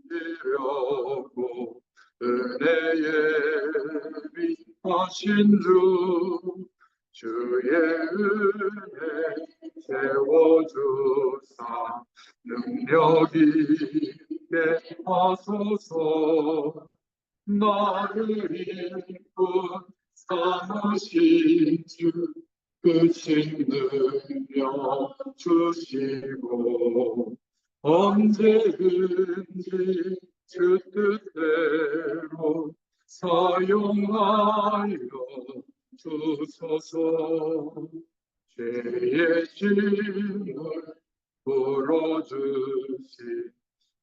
부르짖으려고 은혜에 위하신 주의 은혜 채워주사 능력 있게 하소서. 나를 이끌 삼으신 주 크신 능력 주시고 언제든지 주 뜻대로 사용하여 주소서. 죄의 짐을 풀어주신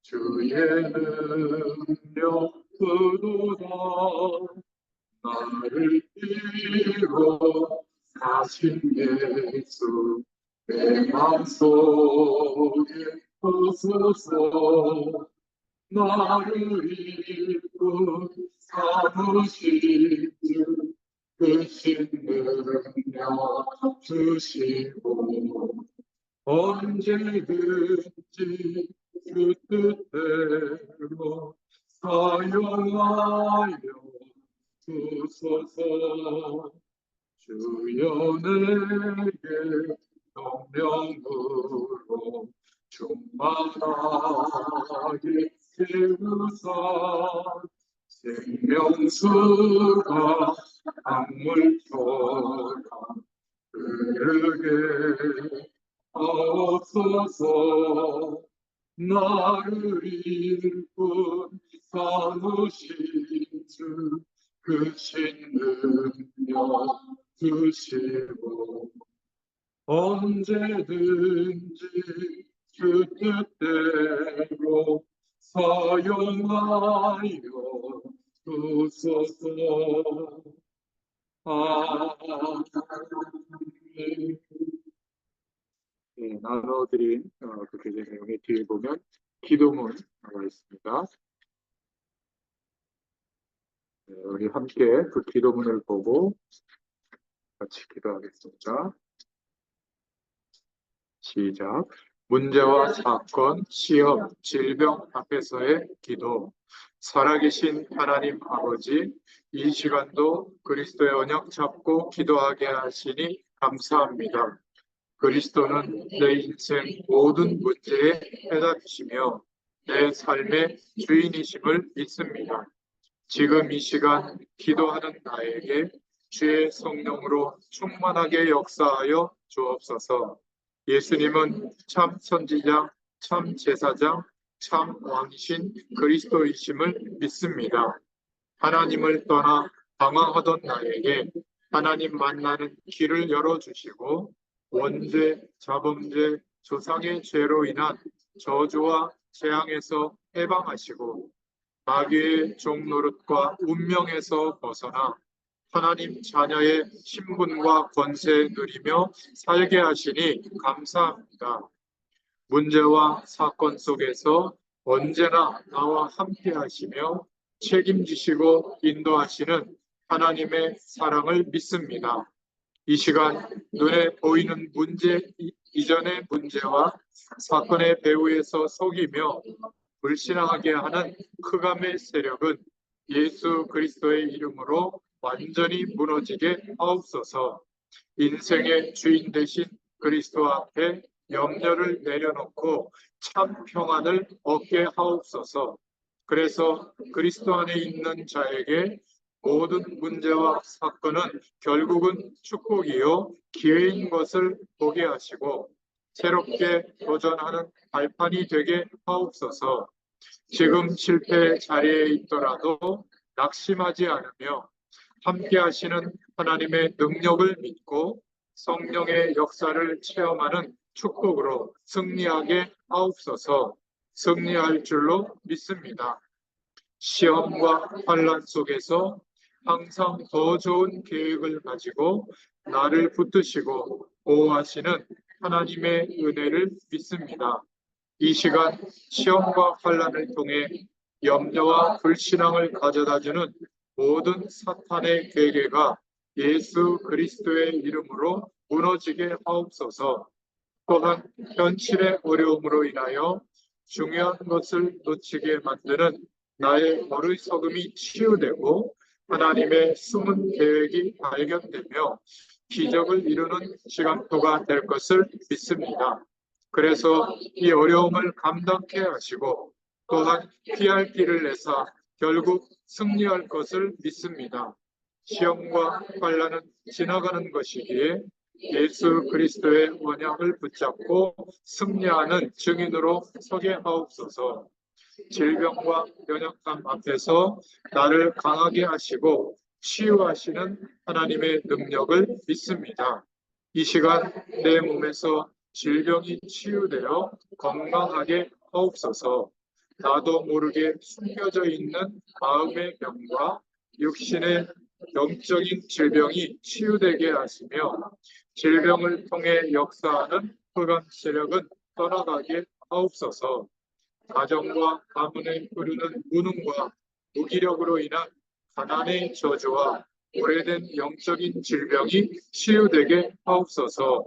주의 능력 그도다. 나를 위로 사신 예수 내 마음속에 오소서. 나를 이끌 삼으신 주 크신 능력 주시고 언제든지 주 뜻대로 사용하여 주소서. 주여 내게 성령으로 충만하게 채우사 생명수가 강물처럼 흐르게 하옵소서. 나를 일꾼 삼으신 주 크신 능력 주시고 언제든지 주 뜻대로 사용하여 주소서. 아멘. 네, 나눠드린 그 교재 내용의 뒤에 보면 기도문 나와 있습니다. 네, 우리 함께 그 기도문을 보고 같이 기도하겠습니다. 시작. 문제와 사건, 시험, 질병 앞에서의 기도. 살아계신 하나님 아버지, 이 시간도 그리스도의 언약 잡고 기도하게 하시니 감사합니다. 그리스도는 내 인생 모든 문제의 해답이시며 내 삶의 주인이심을 믿습니다. 지금 이 시간 기도하는 나에게 주의 성령으로 충만하게 역사하여 주옵소서. 예수님은 참 선지자, 참 제사장, 참 왕이신 그리스도이심을 믿습니다. 하나님을 떠나 방황하던 나에게 하나님 만나는 길을 열어주시고 원죄, 자범죄, 조상의 죄로 인한 저주와 재앙에서 해방하시고 마귀의 종노릇과 운명에서 벗어나 하나님 자녀의 신분과 권세 누리며 살게 하시니 감사합니다. 문제와 사건 속에서 언제나 나와 함께 하시며 책임지시고 인도하시는 하나님의 사랑을 믿습니다. 이 시간 눈에 보이는 문제 이전의 문제와 사건의 배후에서 속이며 불신앙하게 하는 흑암의 세력은 예수 그리스도의 이름으로 완전히 무너지게 하옵소서. 인생의 주인 되신 그리스도 앞에 염려를 내려놓고 참 평안을 얻게 하옵소서. 그래서 그리스도 안에 있는 자에게 모든 문제와 사건은 결국은 축복이요 기회인 것을 보게 하시고 새롭게 도전하는 발판이 되게 하옵소서. 지금 실패의 자리에 있더라도 낙심하지 않으며 함께 하시는 하나님의 능력을 믿고 성령의 역사를 체험하는 축복으로 승리하게 하옵소서. 승리할 줄로 믿습니다. 시험과 환난 속에서 항상 더 좋은 계획을 가지고 나를 붙드시고 보호하시는 하나님의 은혜를 믿습니다. 이 시간 시험과 환난을 통해 염려와 불신앙을 가져다주는 모든 사탄의 계계가 예수 그리스도의 이름으로 무너지게 하옵소서. 또한 현실의 어려움으로 인하여 중요한 것을 놓치게 만드는 나의 어리석음이 치유되고 하나님의 숨은 계획이 발견되며 기적을 이루는 시간표가 될 것을 믿습니다. 그래서 이 어려움을 감당케 하시고 또한 피할 길을 내사 결국 승리할 것을 믿습니다. 시험과 환난은 지나가는 것이기에 예수 그리스도의 언약을 붙잡고 승리하는 증인으로 서게 하옵소서. 질병과 연약함 앞에서 나를 강하게 하시고 치유하시는 하나님의 능력을 믿습니다. 이 시간 내 몸에서 질병이 치유되어 건강하게 하옵소서. 나도 모르게 숨겨져 있는 마음의 병과 육신의 영적인 질병이 치유되게 하시며 질병을 통해 역사하는 흑암 세력은 떠나가게 하옵소서. 가정과 가문에 흐르는 무능과 무기력으로 인한 가난의 저주와 오래된 영적인 질병이 치유되게 하옵소서.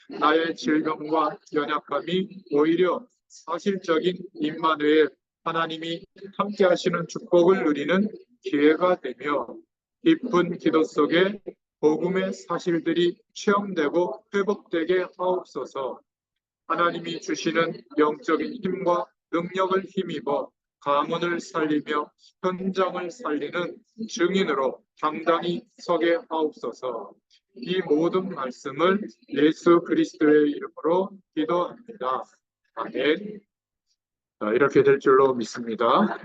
나의 질병과 연약함이 오히려 사실적인 임마누엘 하나님이 함께 하시는 축복을 누리는 기회가 되며 깊은 기도 속에 복음의 사실들이 체험되고 회복되게 하옵소서. 하나님이 주시는 영적인 힘과 능력을 힘입어 가문을 살리며 현장을 살리는 증인으로 당당히 서게 하옵소서. 이 모든 말씀을 예수 그리스도의 이름으로 기도합니다. 아멘. 이렇게 될 줄로 믿습니다.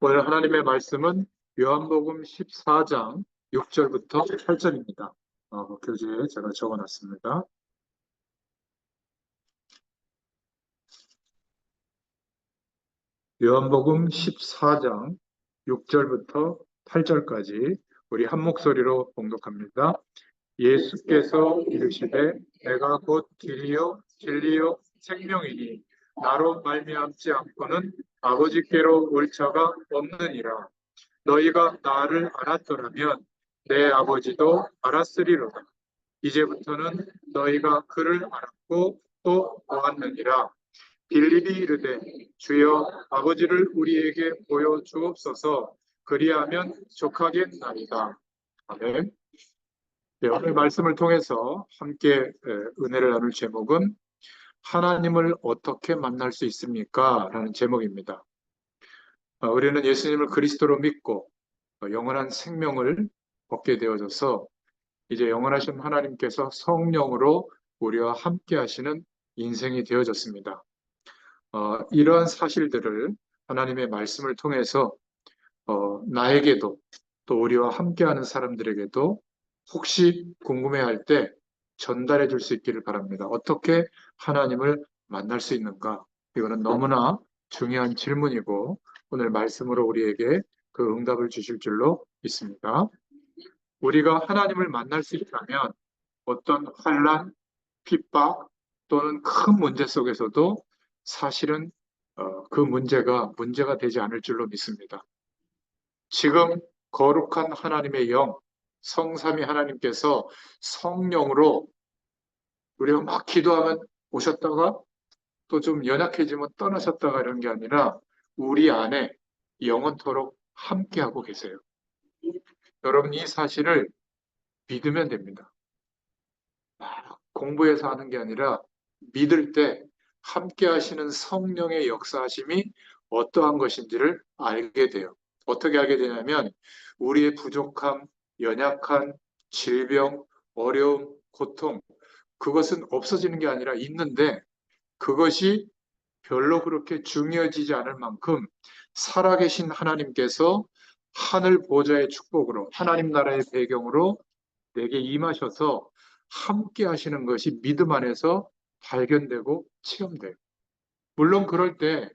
오늘 하나님의 말씀은 요한복음 14장 6절부터 8절입니다. 교재에 제가 적어놨습니다. 요한복음 14장 6절부터 8절까지 우리 한 목소리로 봉독합니다. 예수께서 이르시되 내가 곧 길이요 진리요 생명이니 나로 말미암지 않고는 아버지께로 올 자가 없느니라. 너희가 나를 알았더라면 내 아버지도 알았으리로다. 이제부터는 너희가 그를 알았고 또 보았느니라. 빌립이 이르되 주여 아버지를 우리에게 보여주옵소서. 그리하면 족하겠나이다. 아멘. 네, 오늘 말씀을 통해서 함께 은혜를 나눌 제목은 하나님을 어떻게 만날 수 있습니까? 라는 제목입니다. 우리는 예수님을 그리스도로 믿고 영원한 생명을 얻게 되어져서 이제 영원하신 하나님께서 성령으로 우리와 함께 하시는 인생이 되어졌습니다. 이러한 사실들을 하나님의 말씀을 통해서 나에게도 또 우리와 함께하는 사람들에게도 혹시 궁금해할 때 전달해 줄 수 있기를 바랍니다. 어떻게 하나님을 만날 수 있는가? 이거는 너무나 중요한 질문이고 오늘 말씀으로 우리에게 그 응답을 주실 줄로 믿습니다. 우리가 하나님을 만날 수 있다면 어떤 환난, 핍박 또는 큰 문제 속에서도 사실은 그 문제가 되지 않을 줄로 믿습니다. 지금 거룩한 하나님의 영, 성삼위 하나님께서 성령으로 우리가 막 기도하면 오셨다가 또 좀 연약해지면 떠나셨다가 이런 게 아니라 우리 안에 영원토록 함께하고 계세요. 여러분 이 사실을 믿으면 됩니다. 공부해서 하는 게 아니라 믿을 때 함께 하시는 성령의 역사하심이 어떠한 것인지를 알게 돼요. 어떻게 알게 되냐면 우리의 부족함, 연약한 질병, 어려움, 고통 그것은 없어지는 게 아니라 있는데 그것이 별로 그렇게 중요해지지 않을 만큼 살아계신 하나님께서 하늘 보좌의 축복으로 하나님 나라의 배경으로 내게 임하셔서 함께 하시는 것이 믿음 안에서 발견되고 체험돼요. 물론 그럴 때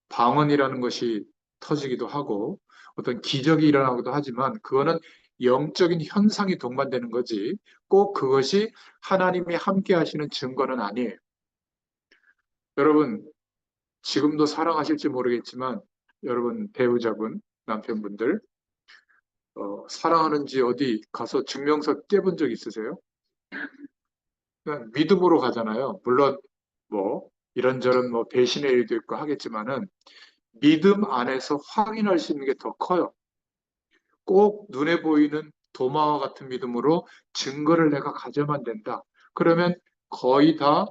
방언이라는 것이 터지기도 하고 어떤 기적이 일어나기도 하지만 그거는 영적인 현상이 동반되는 거지 꼭 그것이 하나님이 함께 하시는 증거는 아니에요. 여러분 지금도 사랑하실지 모르겠지만 여러분 배우자분, 남편분들 사랑하는지 어디 가서 증명서 떼본 적 있으세요? 그냥 믿음으로 가잖아요. 물론 뭐 이런저런 뭐 배신의 일도 있고 하겠지만은 믿음 안에서 확인할 수 있는 게 더 커요. 꼭 눈에 보이는 도마와 같은 믿음으로 증거를 내가 가져만 된다. 그러면 거의 다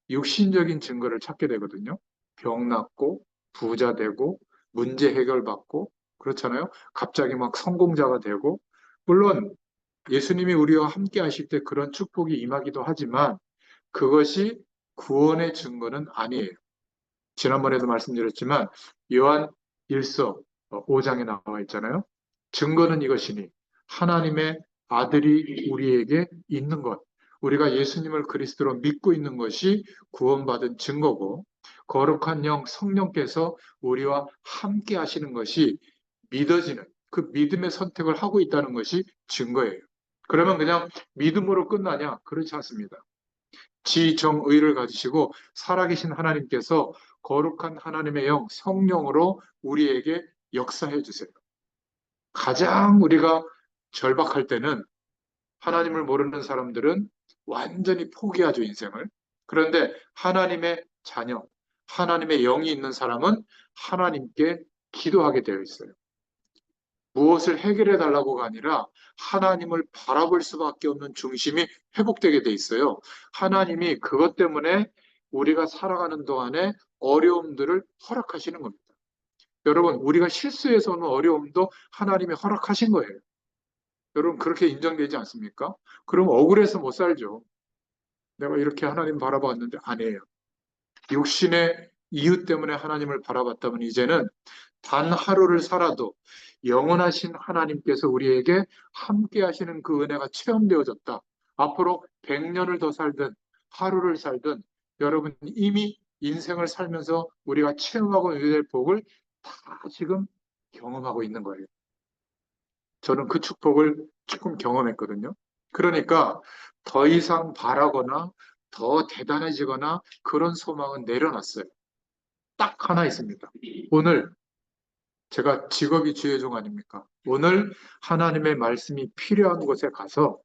육신적인 증거를 찾게 되거든요. 병 낫고, 부자 되고, 문제 해결받고, 그렇잖아요. 갑자기 막 성공자가 되고, 물론 예수님이 우리와 함께 하실 때 그런 축복이 임하기도 하지만 그것이 구원의 증거는 아니에요. 지난번에도 말씀드렸지만 요한 1서 5장에 나와 있잖아요. 증거는 이것이니 하나님의 아들이 우리에게 있는 것. 우리가 예수님을 그리스도로 믿고 있는 것이 구원받은 증거고 거룩한 영 성령께서 우리와 함께 하시는 것이 믿어지는 그 믿음의 선택을 하고 있다는 것이 증거예요. 그러면 그냥 믿음으로 끝나냐? 그렇지 않습니다. 지정의를 가지시고 살아계신 하나님께서 거룩한 하나님의 영, 성령으로 우리에게 역사해 주세요. 가장 우리가 절박할 때는 하나님을 모르는 사람들은 완전히 포기하죠, 인생을. 그런데 하나님의 자녀, 하나님의 영이 있는 사람은 하나님께 기도하게 되어 있어요. 무엇을 해결해 달라고가 아니라 하나님을 바라볼 수밖에 없는 중심이 회복되게 돼 있어요. 하나님이 그것 때문에 우리가 살아가는 동안에 어려움들을 허락하시는 겁니다. 여러분, 우리가 실수해서 오는 어려움도 하나님이 허락하신 거예요. 여러분, 그렇게 인정되지 않습니까? 그럼 억울해서 못 살죠. 내가 이렇게 하나님 바라봤는데 아니에요. 육신의 이유 때문에 하나님을 바라봤다면 이제는 단 하루를 살아도 영원하신 하나님께서 우리에게 함께 하시는 그 은혜가 체험되어졌다. 앞으로 100년을 더 살든 하루를 살든 여러분 이미 인생을 살면서 우리가 체험하고 누려야 될 복을 다 지금 경험하고 있는 거예요. 저는 그 축복을 조금 경험했거든요. 그러니까 더 이상 바라거나 더 대단해지거나 그런 소망은 내려놨어요. 딱 하나 있습니다. 오늘 제가 직업이 주의종 아닙니까? 오늘 하나님의 말씀이 필요한 곳에 가서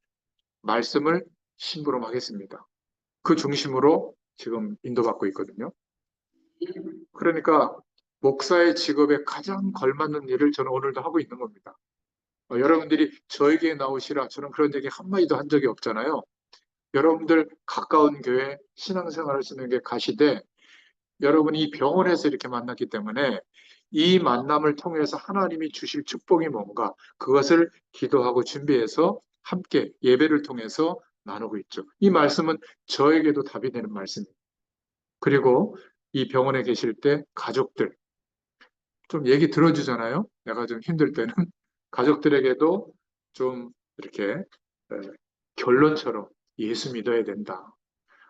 말씀을 심부름하겠습니다. 그 중심으로 지금 인도받고 있거든요. 그러니까 목사의 직업에 가장 걸맞는 일을 저는 오늘도 하고 있는 겁니다. 여러분들이 저에게 나오시라 저는 그런 얘기 한마디도 한 적이 없잖아요. 여러분들 가까운 교회 신앙생활 하시는 게 가시되 여러분이 병원에서 이렇게 만났기 때문에 이 만남을 통해서 하나님이 주실 축복이 뭔가 그것을 기도하고 준비해서 함께 예배를 통해서 나누고 있죠. 이 말씀은 저에게도 답이 되는 말씀입니다. 그리고 이 병원에 계실 때 가족들 좀 얘기 들어주잖아요. 내가 좀 힘들 때는 가족들에게도 좀 이렇게 결론처럼 예수 믿어야 된다.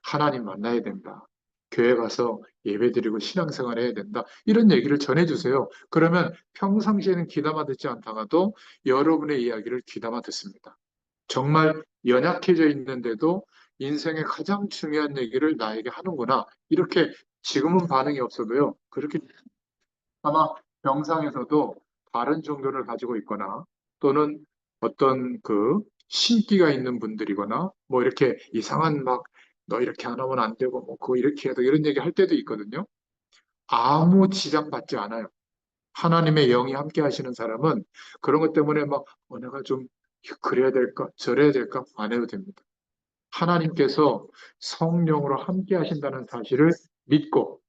하나님 만나야 된다. 교회 가서 예배드리고 신앙생활 해야 된다. 이런 얘기를 전해주세요. 그러면 평상시에는 귀담아 듣지 않다가도 여러분의 이야기를 귀담아 듣습니다. 정말 연약해져 있는데도 인생의 가장 중요한 얘기를 나에게 하는구나. 이렇게 지금은 반응이 없어도요. 그렇게 아마 병상에서도 다른 종교를 가지고 있거나 또는 어떤 그 신기가 있는 분들이거나 뭐 이렇게 이상한 막 너 이렇게 안 하면 안 되고 뭐 그거 이렇게 해도 이런 얘기 할 때도 있거든요. 아무 지장 받지 않아요. 하나님의 영이 함께 하시는 사람은 그런 것 때문에 막 내가 좀 그래야 될까 저래야 될까 안 해도 됩니다. 하나님께서 성령으로 함께 하신다는 사실을 믿고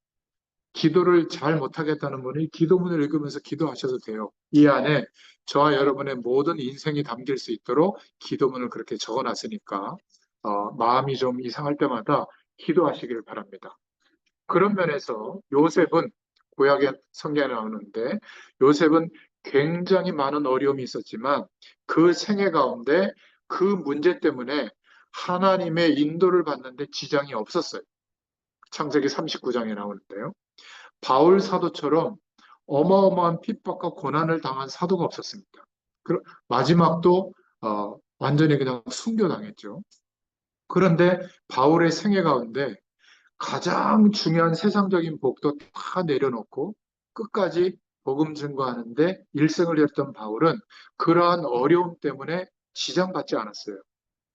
기도를 잘 못하겠다는 분이 기도문을 읽으면서 기도하셔도 돼요. 이 안에 저와 여러분의 모든 인생이 담길 수 있도록 기도문을 그렇게 적어놨으니까 마음이 좀 이상할 때마다 기도하시길 바랍니다. 그런 면에서 요셉은 구약의 성경에 나오는데 요셉은 굉장히 많은 어려움이 있었지만 그 생애 가운데 그 문제 때문에 하나님의 인도를 받는데 지장이 없었어요. 창세기 39장에 나오는데요. 바울 사도처럼 어마어마한 핍박과 고난을 당한 사도가 없었습니다. 마지막도 완전히 그냥 순교당했죠. 그런데 바울의 생애 가운데 가장 중요한 세상적인 복도 다 내려놓고 끝까지 복음 증거하는데 일생을 했던 바울은 그러한 어려움 때문에 지장받지 않았어요.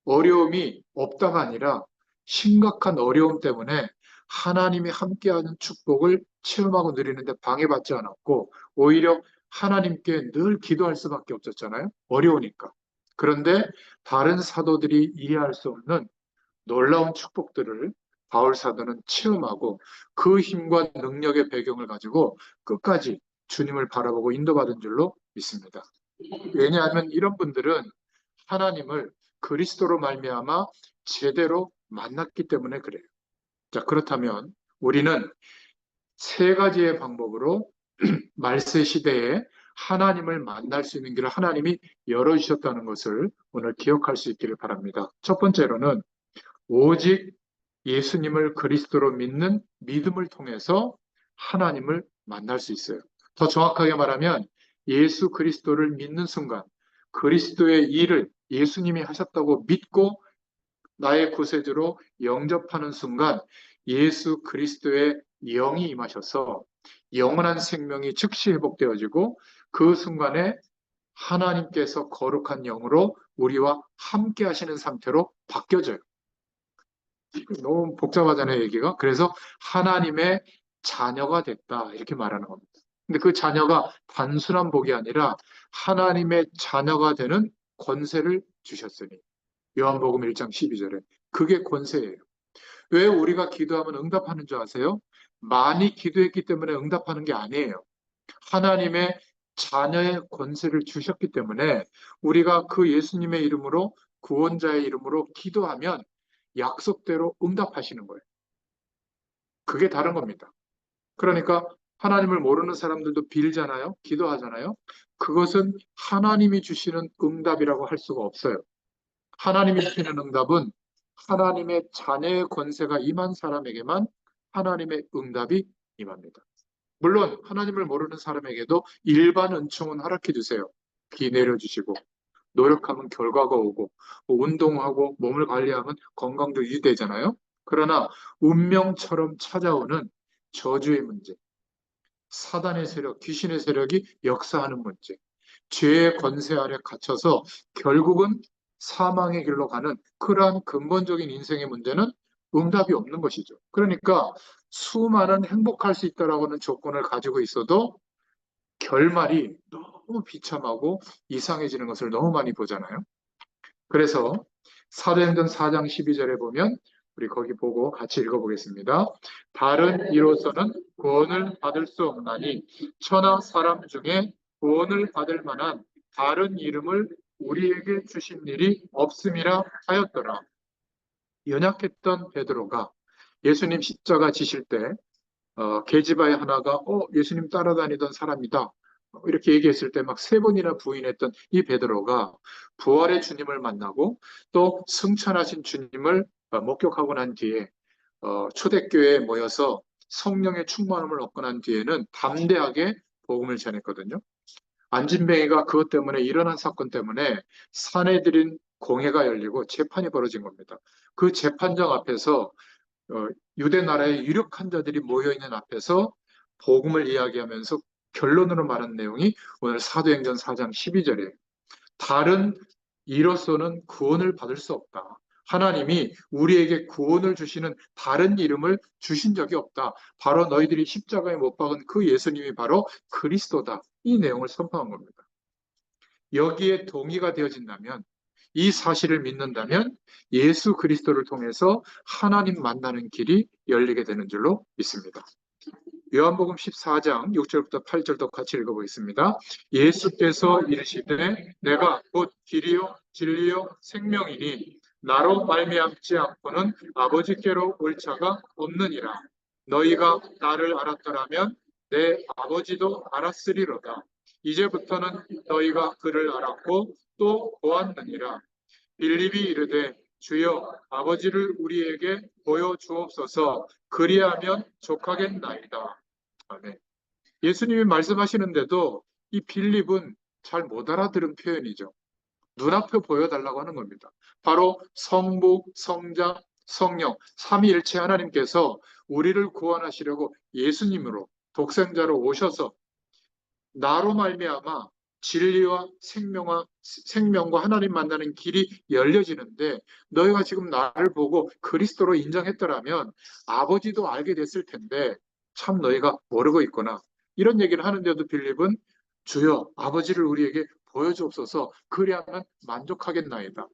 어려움이 없다가 아니라 심각한 어려움 때문에 하나님이 함께하는 축복을 체험하고 누리는데 방해받지 않았고 오히려 하나님께 늘 기도할 수밖에 없었잖아요. 어려우니까. 그런데 다른 사도들이 이해할 수 없는 놀라운 축복들을 바울 사도는 체험하고 그 힘과 능력의 배경을 가지고 끝까지 주님을 바라보고 인도받은 줄로 믿습니다. 왜냐하면 이런 분들은 하나님을 그리스도로 말미암아 제대로 만났기 때문에 그래요. 자, 그렇다면 우리는 세 가지의 방법으로 말세 시대에 하나님을 만날 수 있는 길을 하나님이 열어주셨다는 것을 오늘 기억할 수 있기를 바랍니다. 첫 번째로는 오직 예수님을 그리스도로 믿는 믿음을 통해서 하나님을 만날 수 있어요. 더 정확하게 말하면 예수 그리스도를 믿는 순간 그리스도의 일을 예수님이 하셨다고 믿고 나의 구세주로 영접하는 순간 예수 그리스도의 영이 임하셔서 영원한 생명이 즉시 회복되어지고 그 순간에 하나님께서 거룩한 영으로 우리와 함께 하시는 상태로 바뀌어져요. 너무 복잡하잖아요, 얘기가. 그래서 하나님의 자녀가 됐다, 이렇게 말하는 겁니다. 근데 그 자녀가 단순한 복이 아니라 하나님의 자녀가 되는 권세를 주셨으니. 요한복음 1장 12절에. 그게 권세예요. 왜 우리가 기도하면 응답하는 줄 아세요? 많이 기도했기 때문에 응답하는 게 아니에요. 하나님의 자녀의 권세를 주셨기 때문에 우리가 그 예수님의 이름으로 구원자의 이름으로 기도하면 약속대로 응답하시는 거예요. 그게 다른 겁니다. 그러니까 하나님을 모르는 사람들도 빌잖아요. 기도하잖아요. 그것은 하나님이 주시는 응답이라고 할 수가 없어요. 하나님이 주시는 응답은 하나님의 자녀의 권세가 임한 사람에게만 하나님의 응답이 임합니다. 물론 하나님을 모르는 사람에게도 일반 은총은 허락해 주세요. 비 내려주시고 노력하면 결과가 오고 운동하고 몸을 관리하면 건강도 유지되잖아요. 그러나 운명처럼 찾아오는 저주의 문제, 사단의 세력, 귀신의 세력이 역사하는 문제, 죄의 권세 아래 갇혀서 결국은 사망의 길로 가는 그러한 근본적인 인생의 문제는 응답이 없는 것이죠. 그러니까 수많은 행복할 수 있다라고 하는 조건을 가지고 있어도 결말이 너무 비참하고 이상해지는 것을 너무 많이 보잖아요. 그래서 사도행전 4장 12절에 보면 우리 거기 보고 같이 읽어보겠습니다. 다른 이로서는 구원을 받을 수 없나니 천하 사람 중에 구원을 받을 만한 다른 이름을 우리에게 주신 일이 없음이라 하였더라. 연약했던 베드로가 예수님 십자가 지실 때 계집아의 하나가 예수님 따라다니던 사람이다. 이렇게 얘기했을 때 막 세 번이나 부인했던 이 베드로가 부활의 주님을 만나고 또 승천하신 주님을 목격하고 난 뒤에 초대교회에 모여서 성령의 충만함을 얻고 난 뒤에는 담대하게 복음을 전했거든요. 안진뱅이가 그것 때문에 일어난 사건 때문에 사내들인 공회가 열리고 재판이 벌어진 겁니다. 그 재판장 앞에서 유대 나라의 유력한 자들이 모여있는 앞에서 복음을 이야기하면서 결론으로 말한 내용이 오늘 사도행전 4장 12절이에요. 다른 이로서는 구원을 받을 수 없다. 하나님이 우리에게 구원을 주시는 다른 이름을 주신 적이 없다. 바로 너희들이 십자가에 못 박은 그 예수님이 바로 그리스도다. 이 내용을 선포한 겁니다. 여기에 동의가 되어진다면 이 사실을 믿는다면 예수 그리스도를 통해서 하나님 만나는 길이 열리게 되는 줄로 믿습니다. 요한복음 14장 6절부터 8절도 같이 읽어보겠습니다. 예수께서 이르시되 내가 곧 길이요 진리요 생명이니 나로 말미암지 않고는 아버지께로 올 자가 없느니라. 너희가 나를 알았더라면 내 아버지도 알았으리로다. 이제부터는 너희가 그를 알았고 또 보았느니라. 빌립이 이르되 주여 아버지를 우리에게 보여주옵소서. 그리하면 족하겠나이다. 아멘. 예수님이 말씀하시는데도 이 빌립은 잘 못 알아들은 표현이죠. 눈앞에 보여달라고 하는 겁니다. 바로 성부, 성자, 성령, 삼위일체 하나님께서 우리를 구원하시려고 예수님으로 독생자로 오셔서 나로 말미암아 진리와 생명과 하나님 만나는 길이 열려지는데 너희가 지금 나를 보고 그리스도로 인정했더라면 아버지도 알게 됐을 텐데 참 너희가 모르고 있구나. 이런 얘기를 하는데도 빌립은 주여 아버지를 우리에게 보여주옵소서 그리하면 만족하겠나이다.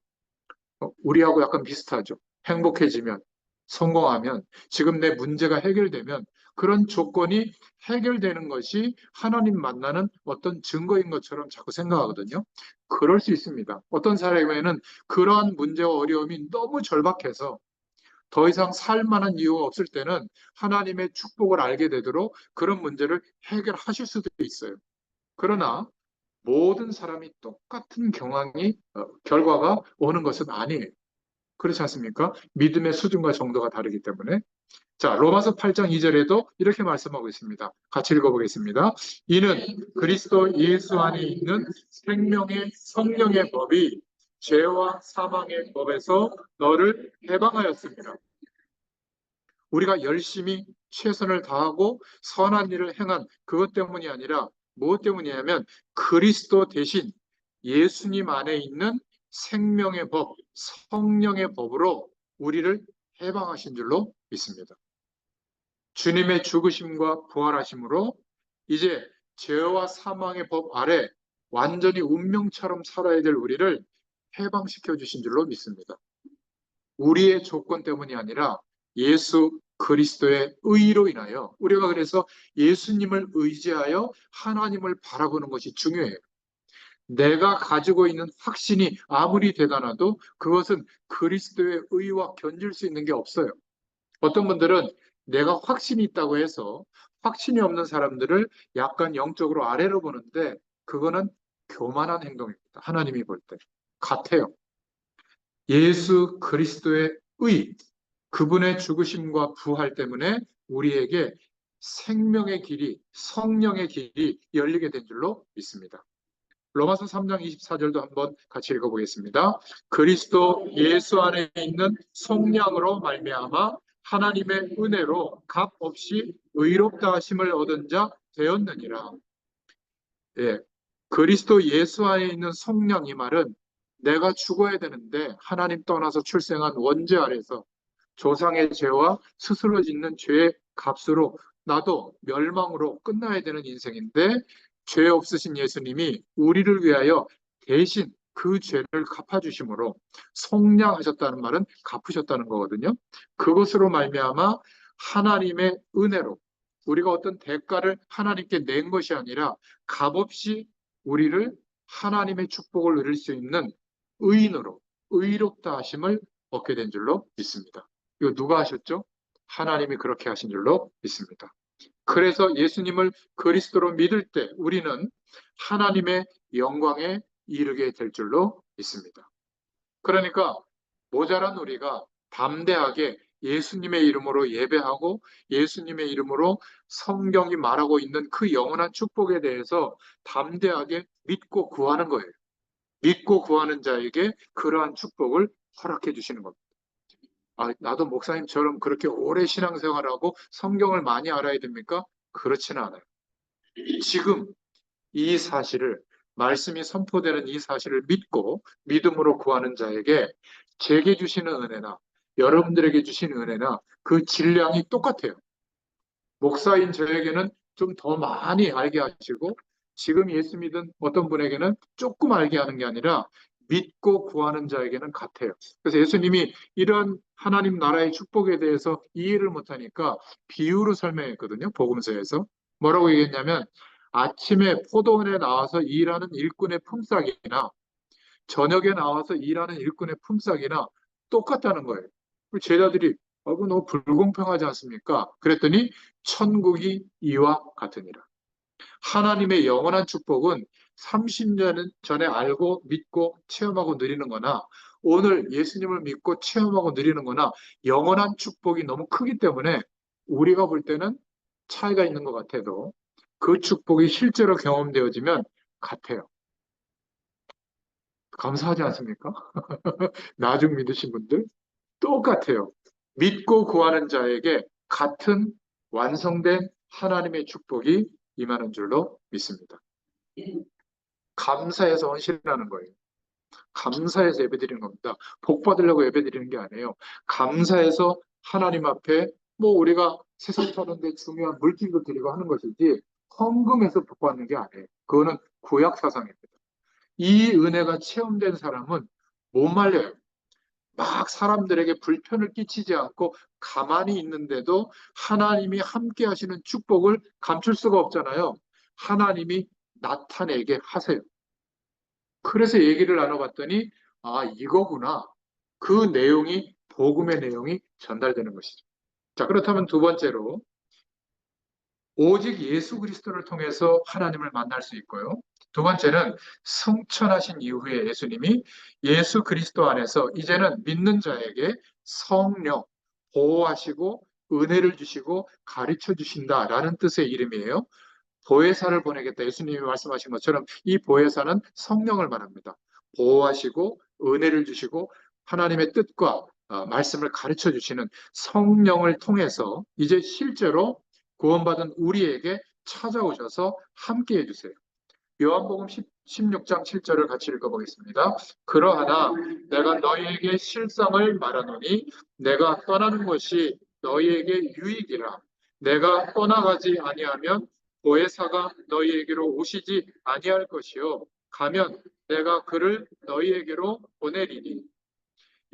우리하고 약간 비슷하죠. 행복해지면, 성공하면, 지금 내 문제가 해결되면 그런 조건이 해결되는 것이 하나님 만나는 어떤 증거인 것처럼 자꾸 생각하거든요. 그럴 수 있습니다. 어떤 사람에게는 그러한 문제와 어려움이 너무 절박해서 더 이상 살 만한 이유가 없을 때는 하나님의 축복을 알게 되도록 그런 문제를 해결하실 수도 있어요. 그러나 모든 사람이 똑같은 결과가 오는 것은 아니에요. 그렇지 않습니까? 믿음의 수준과 정도가 다르기 때문에. 자, 로마서 8장 2절에도 이렇게 말씀하고 있습니다. 같이 읽어보겠습니다. 이는 그리스도 예수 안에 있는 생명의 성령의 법이 죄와 사망의 법에서 너를 해방하였습니다. 우리가 열심히 최선을 다하고 선한 일을 행한 그것 때문이 아니라 무엇 때문이냐면 그리스도 대신 예수님 안에 있는 생명의 법, 성령의 법으로 우리를 해방하신 줄로 믿습니다. 주님의 죽으심과 부활하심으로 이제 죄와 사망의 법 아래 완전히 운명처럼 살아야 될 우리를 해방시켜 주신 줄로 믿습니다. 우리의 조건 때문이 아니라 예수 그리스도의 의로 인하여 우리가 그래서 예수님을 의지하여 하나님을 바라보는 것이 중요해요. 내가 가지고 있는 확신이 아무리 대단해도 그것은 그리스도의 의와 견줄 수 있는 게 없어요. 어떤 분들은 내가 확신이 있다고 해서 확신이 없는 사람들을 약간 영적으로 아래로 보는데 그거는 교만한 행동입니다. 하나님이 볼 때. 같아요. 예수 그리스도의 의, 그분의 죽으심과 부활 때문에 우리에게 생명의 길이, 성령의 길이 열리게 된 줄로 믿습니다. 로마서 3장 24절도 한번 같이 읽어보겠습니다. 그리스도 예수 안에 있는 속량으로 말미암아 하나님의 은혜로 값 없이 의롭다 하심을 얻은 자 되었느니라. 예, 그리스도 예수 안에 있는 속량 이 말은 내가 죽어야 되는데 하나님 떠나서 출생한 원죄 아래서 조상의 죄와 스스로 짓는 죄의 값으로 나도 멸망으로 끝나야 되는 인생인데 죄 없으신 예수님이 우리를 위하여 대신 그 죄를 갚아주심으로 속량하셨다는 말은 갚으셨다는 거거든요. 그것으로 말미암아 하나님의 은혜로 우리가 어떤 대가를 하나님께 낸 것이 아니라 값없이 우리를 하나님의 축복을 누릴 수 있는 의인으로 의롭다 하심을 얻게 된 줄로 믿습니다. 이거 누가 하셨죠? 하나님이 그렇게 하신 줄로 믿습니다. 그래서 예수님을 그리스도로 믿을 때 우리는 하나님의 영광에 이르게 될 줄로 믿습니다. 그러니까 모자란 우리가 담대하게 예수님의 이름으로 예배하고 예수님의 이름으로 성경이 말하고 있는 그 영원한 축복에 대해서 담대하게 믿고 구하는 거예요. 믿고 구하는 자에게 그러한 축복을 허락해 주시는 겁니다. 나도 목사님처럼 그렇게 오래 신앙생활하고 성경을 많이 알아야 됩니까? 그렇지는 않아요. 지금 이 사실을, 말씀이 선포되는 이 사실을 믿고 믿음으로 구하는 자에게 제게 주시는 은혜나 여러분들에게 주시는 은혜나 그 질량이 똑같아요. 목사인 저에게는 좀 더 많이 알게 하시고 지금 예수 믿은 어떤 분에게는 조금 알게 하는 게 아니라 믿고 구하는 자에게는 같아요. 그래서 예수님이 이런 하나님 나라의 축복에 대해서 이해를 못하니까 비유로 설명했거든요. 복음서에서. 뭐라고 얘기했냐면 아침에 포도원에 나와서 일하는 일꾼의 품삯이나 저녁에 나와서 일하는 일꾼의 품삯이나 똑같다는 거예요. 제자들이 그거 너무 불공평하지 않습니까? 그랬더니 천국이 이와 같으니라. 하나님의 영원한 축복은 30년 전에 알고 믿고 체험하고 누리는 거나 오늘 예수님을 믿고 체험하고 누리는 거나 영원한 축복이 너무 크기 때문에 우리가 볼 때는 차이가 있는 것 같아도 그 축복이 실제로 경험되어지면 같아요. 감사하지 않습니까? 나중 믿으신 분들 똑같아요. 믿고 구하는 자에게 같은 완성된 하나님의 축복이 임하는 줄로 믿습니다. 감사해서 헌신하는 거예요. 감사해서 예배드리는 겁니다. 복 받으려고 예배드리는 게 아니에요. 감사해서 하나님 앞에 뭐 우리가 세상 사는데 중요한 물질도 드리고 하는 것이지 헌금해서 복 받는 게 아니에요. 그거는 구약 사상입니다. 이 은혜가 체험된 사람은 못 말려요. 막 사람들에게 불편을 끼치지 않고 가만히 있는데도 하나님이 함께 하시는 축복을 감출 수가 없잖아요. 하나님이 나타내게 하세요. 그래서 얘기를 나눠봤더니, 아, 이거구나. 그 내용이, 복음의 내용이 전달되는 것이죠. 자, 그렇다면 두 번째로, 오직 예수 그리스도를 통해서 하나님을 만날 수 있고요. 두 번째는 승천하신 이후에 예수님이 예수 그리스도 안에서 이제는 믿는 자에게 성령, 보호하시고 은혜를 주시고 가르쳐 주신다라는 뜻의 이름이에요. 보혜사를 보내겠다. 예수님이 말씀하신 것처럼 이 보혜사는 성령을 말합니다. 보호하시고 은혜를 주시고 하나님의 뜻과 말씀을 가르쳐 주시는 성령을 통해서 이제 실제로 구원받은 우리에게 찾아오셔서 함께 해주세요. 요한복음 16장 7절을 같이 읽어보겠습니다. 그러하나 내가 너희에게 실상을 말하노니 내가 떠나는 것이 너희에게 유익이라. 내가 떠나가지 아니하면 보혜사가 너희에게로 오시지 아니할 것이요 가면 내가 그를 너희에게로 보내리니.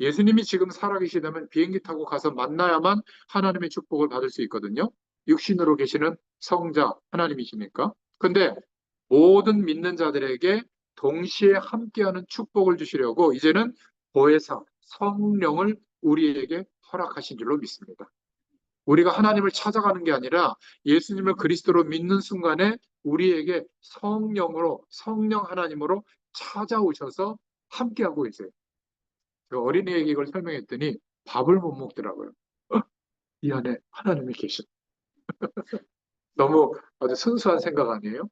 예수님이 지금 살아계시다면 비행기 타고 가서 만나야만 하나님의 축복을 받을 수 있거든요. 육신으로 계시는 성자 하나님이시니까. 근데 모든 믿는 자들에게 동시에 함께하는 축복을 주시려고 이제는 보혜사 성령을 우리에게 허락하신 줄로 믿습니다. 우리가 하나님을 찾아가는 게 아니라 예수님을 그리스도로 믿는 순간에 우리에게 성령으로 성령 하나님으로 찾아오셔서 함께하고 계세요. 어린이에게 이걸 설명했더니 밥을 못 먹더라고요. 이 안에 하나님이 계셔. 너무 아주 순수한 생각 아니에요?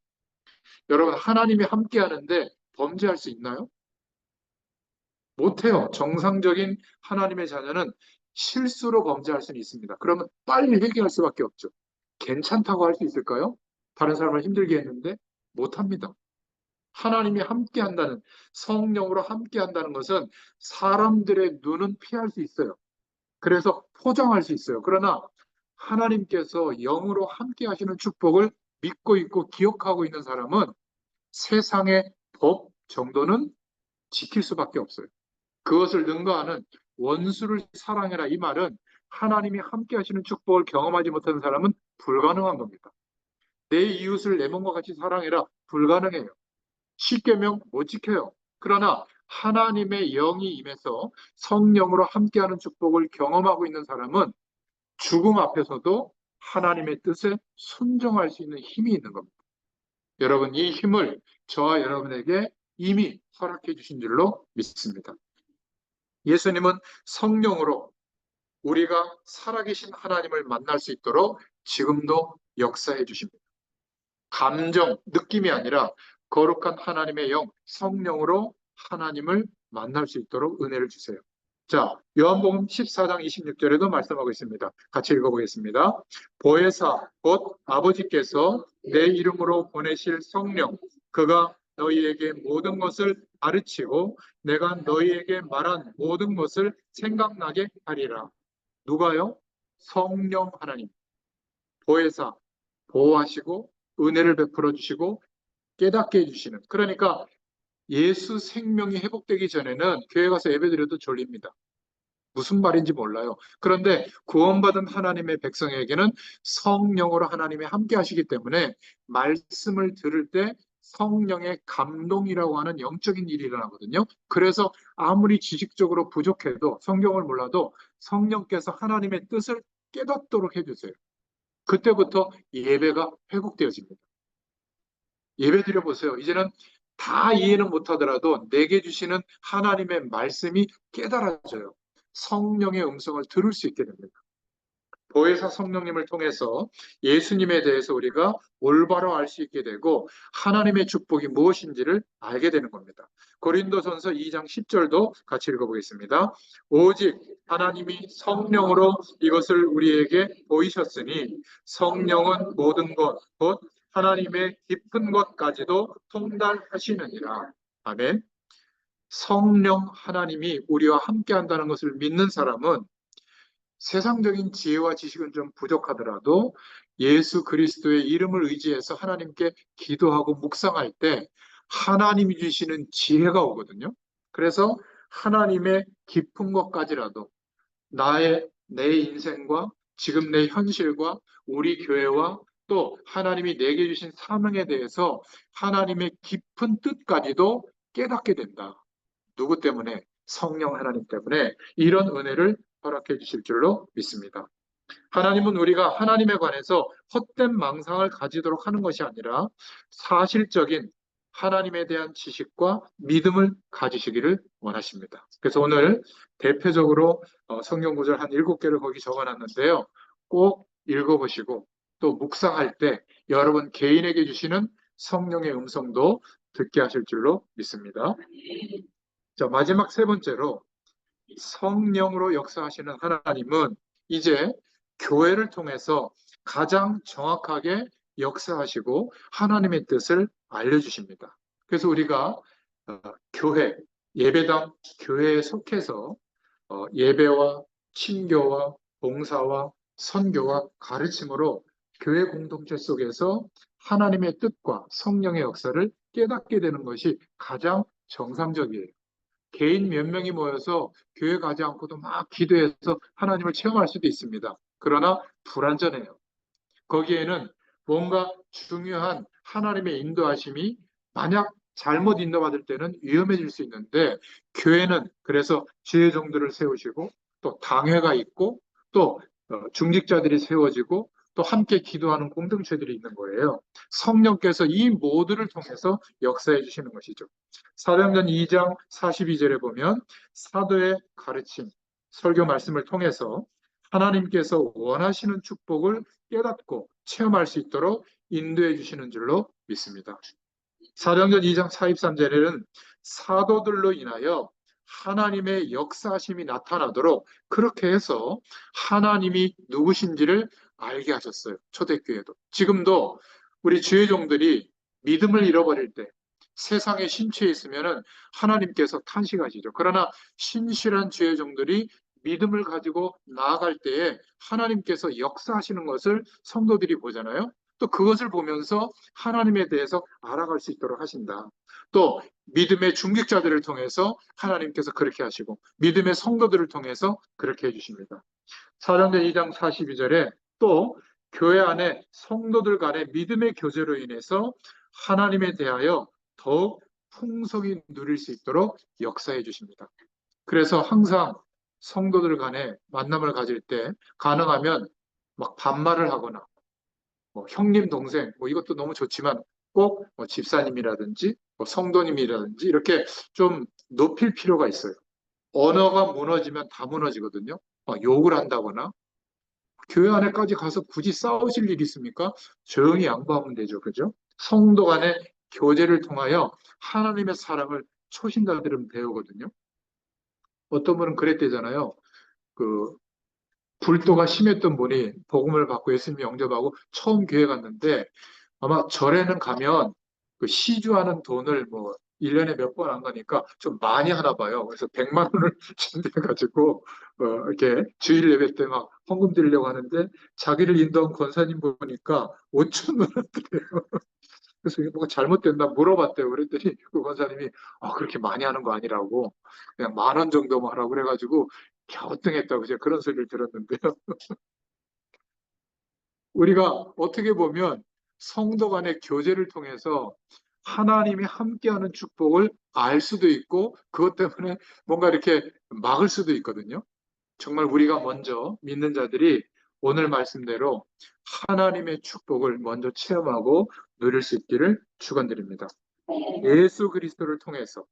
여러분, 하나님이 함께 하는데 범죄할 수 있나요? 못해요. 정상적인 하나님의 자녀는 실수로 범죄할 수는 있습니다. 그러면 빨리 회개할 수밖에 없죠. 괜찮다고 할 수 있을까요? 다른 사람을 힘들게 했는데 못합니다. 하나님이 함께 한다는, 성령으로 함께 한다는 것은 사람들의 눈은 피할 수 있어요. 그래서 포장할 수 있어요. 그러나 하나님께서 영으로 함께 하시는 축복을 믿고 있고 기억하고 있는 사람은 세상의 법 정도는 지킬 수밖에 없어요. 그것을 능가하는 원수를 사랑해라 이 말은 하나님이 함께 하시는 축복을 경험하지 못하는 사람은 불가능한 겁니다. 내 이웃을 내 몸과 같이 사랑해라 불가능해요. 십계명 못 지켜요. 그러나 하나님의 영이 임해서 성령으로 함께하는 축복을 경험하고 있는 사람은 죽음 앞에서도 하나님의 뜻에 순종할 수 있는 힘이 있는 겁니다. 여러분, 이 힘을 저와 여러분에게 이미 허락해 주신 줄로 믿습니다. 예수님은 성령으로 우리가 살아계신 하나님을 만날 수 있도록 지금도 역사해 주십니다. 감정, 느낌이 아니라 거룩한 하나님의 영, 성령으로 하나님을 만날 수 있도록 은혜를 주세요. 자, 요한복음 14장 26절에도 말씀하고 있습니다. 같이 읽어보겠습니다. 보혜사, 곧 아버지께서 내 이름으로 보내실 성령, 그가 너희에게 모든 것을 가르치고 내가 너희에게 말한 모든 것을 생각나게 하리라. 누가요? 성령 하나님. 보혜사, 보호하시고 은혜를 베풀어 주시고 깨닫게 해주시는. 그러니까 예수 생명이 회복되기 전에는 교회 가서 예배드려도 졸립니다. 무슨 말인지 몰라요. 그런데 구원받은 하나님의 백성에게는 성령으로 하나님이 함께 하시기 때문에 말씀을 들을 때 성령의 감동이라고 하는 영적인 일이 일어나거든요. 그래서 아무리 지식적으로 부족해도 성경을 몰라도 성령께서 하나님의 뜻을 깨닫도록 해주세요. 그때부터 예배가 회복되어집니다. 예배 드려보세요. 이제는 다 이해는 못하더라도 내게 주시는 하나님의 말씀이 깨달아져요. 성령의 음성을 들을 수 있게 됩니다. 보혜사 성령님을 통해서 예수님에 대해서 우리가 올바로 알 수 있게 되고 하나님의 축복이 무엇인지를 알게 되는 겁니다. 고린도전서 2장 10절도 같이 읽어보겠습니다. 오직 하나님이 성령으로 이것을 우리에게 보이셨으니 성령은 모든 것, 곧 하나님의 깊은 것까지도 통달하시느니라. 아멘. 성령 하나님이 우리와 함께 한다는 것을 믿는 사람은 세상적인 지혜와 지식은 좀 부족하더라도 예수 그리스도의 이름을 의지해서 하나님께 기도하고 묵상할 때 하나님이 주시는 지혜가 오거든요. 그래서 하나님의 깊은 것까지라도 내 인생과 지금 내 현실과 우리 교회와 또 하나님이 내게 주신 사명에 대해서 하나님의 깊은 뜻까지도 깨닫게 된다. 누구 때문에? 성령 하나님 때문에 이런 은혜를 허락해 주실 줄로 믿습니다. 하나님은 우리가 하나님에 관해서 헛된 망상을 가지도록 하는 것이 아니라 사실적인 하나님에 대한 지식과 믿음을 가지시기를 원하십니다. 그래서 오늘 대표적으로 성경 구절 한 7개를 거기 적어놨는데요. 꼭 읽어보시고 또 묵상할 때 여러분 개인에게 주시는 성령의 음성도 듣게 하실 줄로 믿습니다. 자, 마지막 세 번째로 성령으로 역사하시는 하나님은 이제 교회를 통해서 가장 정확하게 역사하시고 하나님의 뜻을 알려주십니다. 그래서 우리가 교회, 예배당, 교회에 속해서 예배와 친교와 봉사와 선교와 가르침으로 교회 공동체 속에서 하나님의 뜻과 성령의 역사를 깨닫게 되는 것이 가장 정상적이에요. 개인 몇 명이 모여서 교회 가지 않고도 막 기도해서 하나님을 체험할 수도 있습니다. 그러나 불완전해요. 거기에는 뭔가 중요한 하나님의 인도하심이 만약 잘못 인도받을 때는 위험해질 수 있는데 교회는 그래서 지혜종들을 세우시고 또 당회가 있고 또 중직자들이 세워지고 또 함께 기도하는 공동체들이 있는 거예요. 성령께서 이 모두를 통해서 역사해 주시는 것이죠. 사도행전 2장 42절에 보면 사도의 가르침, 설교 말씀을 통해서 하나님께서 원하시는 축복을 깨닫고 체험할 수 있도록 인도해 주시는 줄로 믿습니다. 사도행전 2장 43절에는 사도들로 인하여 하나님의 역사심이 나타나도록 그렇게 해서 하나님이 누구신지를 알게 하셨어요. 초대교회도. 지금도 우리 주의 종들이 믿음을 잃어버릴 때 세상에 심취해 있으면 하나님께서 탄식하시죠. 그러나 신실한 주의 종들이 믿음을 가지고 나아갈 때에 하나님께서 역사하시는 것을 성도들이 보잖아요. 또 그것을 보면서 하나님에 대해서 알아갈 수 있도록 하신다. 또 믿음의 중직자들을 통해서 하나님께서 그렇게 하시고 믿음의 성도들을 통해서 그렇게 해주십니다. 사도행전 2장 42절에 또 교회 안에 성도들 간의 믿음의 교제로 인해서 하나님에 대하여 더욱 풍성히 누릴 수 있도록 역사해 주십니다. 그래서 항상 성도들 간에 만남을 가질 때 가능하면 막 반말을 하거나 형님, 동생, 이것도 너무 좋지만 꼭 집사님이라든지 성도님이라든지 이렇게 좀 높일 필요가 있어요. 언어가 무너지면 다 무너지거든요. 욕을 한다거나 교회 안에까지 가서 굳이 싸우실 일이 있습니까? 조용히 양보하면 되죠. 그죠? 성도 간의 교제를 통하여 하나님의 사랑을 초신자들은 배우거든요. 어떤 분은 그랬대잖아요. 그 불도가 심했던 분이 복음을 받고 예수님 영접하고 처음 교회 갔는데 아마 절에는 가면 그 시주하는 돈을 1년에 몇 번 안 가니까 좀 많이 하나 봐요. 그래서 100만 원을 준비해가지고 이렇게 주일 예배 때 막 헌금 드리려고 하는데 자기를 인도한 권사님 보니까 5천 원 드려요. 그래서 이게 뭐가 잘못됐나 물어봤대요. 그랬더니 그 권사님이 그렇게 많이 하는 거 아니라고 그냥 10,000원 정도만 하라고 그래가지고 갸우뚱했다고 제가 그런 소리를 들었는데요. 우리가 어떻게 보면 성도 간의 교제를 통해서 하나님이 함께하는 축복을 알 수도 있고 그것 때문에 뭔가 이렇게 막을 수도 있거든요. 정말 우리가 먼저 믿는 자들이 오늘 말씀대로 하나님의 축복을 먼저 체험하고 누릴 수 있기를 축원드립니다. 예수 그리스도를 통해서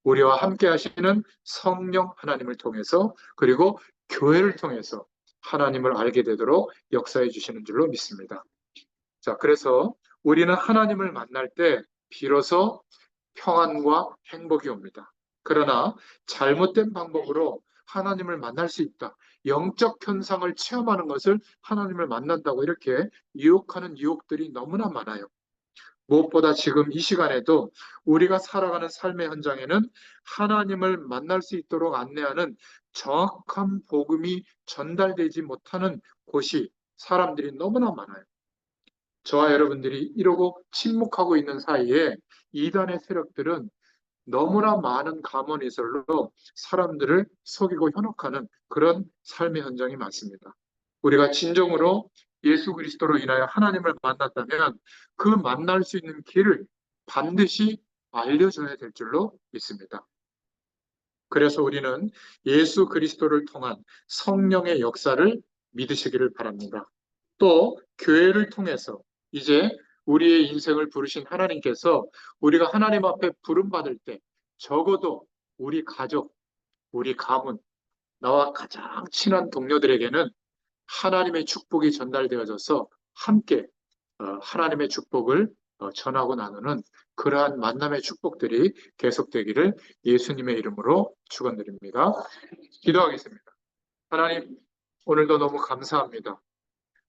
우리와 함께 하시는 성령 하나님을 통해서 그리고 교회를 통해서 하나님을 알게 되도록 역사해 주시는 줄로 믿습니다. 자, 그래서 우리는 하나님을 만날 때 비로소 평안과 행복이 옵니다. 그러나 잘못된 방법으로 하나님을 만날 수 있다. 영적 현상을 체험하는 것을 하나님을 만난다고 이렇게 유혹하는 유혹들이 너무나 많아요. 무엇보다 지금 이 시간에도 우리가 살아가는 삶의 현장에는 하나님을 만날 수 있도록 안내하는 정확한 복음이 전달되지 못하는 곳이 사람들이 너무나 많아요. 저와 여러분들이 이러고 침묵하고 있는 사이에 이단의 세력들은 너무나 많은 감언이설로 사람들을 속이고 현혹하는 그런 삶의 현장이 많습니다. 우리가 진정으로 예수 그리스도로 인하여 하나님을 만났다면 그 만날 수 있는 길을 반드시 알려줘야 될 줄로 믿습니다. 그래서 우리는 예수 그리스도를 통한 성령의 역사를 믿으시기를 바랍니다. 또 교회를 통해서 이제 우리의 인생을 부르신 하나님께서 우리가 하나님 앞에 부름받을 때 적어도 우리 가족, 우리 가문, 나와 가장 친한 동료들에게는 하나님의 축복이 전달되어져서 함께 하나님의 축복을 전하고 나누는 그러한 만남의 축복들이 계속되기를 예수님의 이름으로 축원드립니다. 기도하겠습니다. 하나님, 오늘도 너무 감사합니다.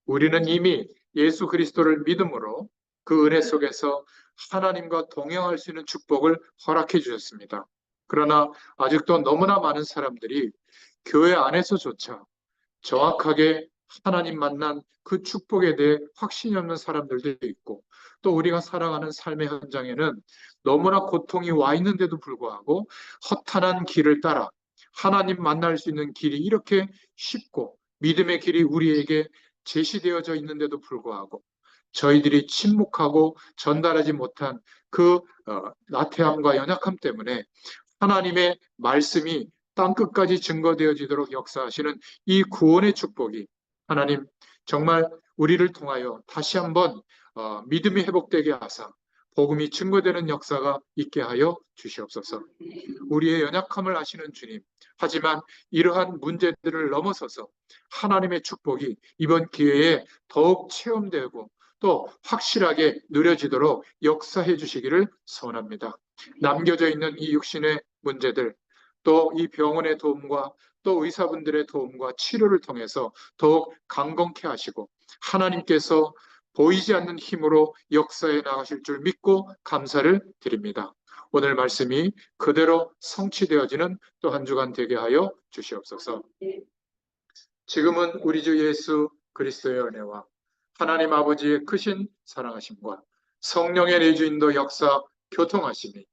우리는 이미 예수 그리스도를 믿음으로 그 은혜 속에서 하나님과 동행할 수 있는 축복을 허락해 주셨습니다. 그러나 아직도 너무나 많은 사람들이 교회 안에서조차 정확하게 하나님 만난 그 축복에 대해 확신이 없는 사람들도 있고, 또 우리가 살아가는 삶의 현장에는 너무나 고통이 와 있는데도 불구하고 허탄한 길을 따라 하나님 만날 수 있는 길이 이렇게 쉽고 믿음의 길이 우리에게 제시되어져 있는데도 불구하고 저희들이 침묵하고 전달하지 못한 그 나태함과 연약함 때문에 하나님의 말씀이 땅끝까지 증거되어지도록 역사하시는 이 구원의 축복이 하나님 정말 우리를 통하여 다시 한번 믿음이 회복되게 하사 복음이 증거되는 역사가 있게 하여 주시옵소서. 우리의 연약함을 아시는 주님, 하지만 이러한 문제들을 넘어서서 하나님의 축복이 이번 기회에 더욱 체험되고 또 확실하게 누려지도록 역사해 주시기를 소원합니다. 남겨져 있는 이 육신의 문제들, 또 이 병원의 도움과 또 의사분들의 도움과 치료를 통해서 더욱 강건케 하시고 하나님께서 보이지 않는 힘으로 역사해 나가실 줄 믿고 감사를 드립니다. 오늘 말씀이 그대로 성취되어지는 또 한 주간 되게 하여 주시옵소서. 지금은 우리 주 예수 그리스도의 은혜와 하나님 아버지의 크신 사랑하심과 성령의 내주인도 역사 교통하심이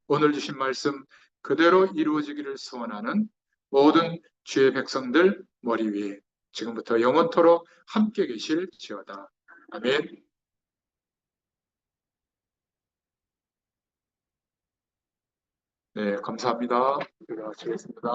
오늘 주신 말씀 그대로 이루어지기를 소원하는 모든 주의 백성들 머리 위에 지금부터 영원토록 함께 계실지어다. 아멘. 네, 감사합니다. 제가 마치겠습니다.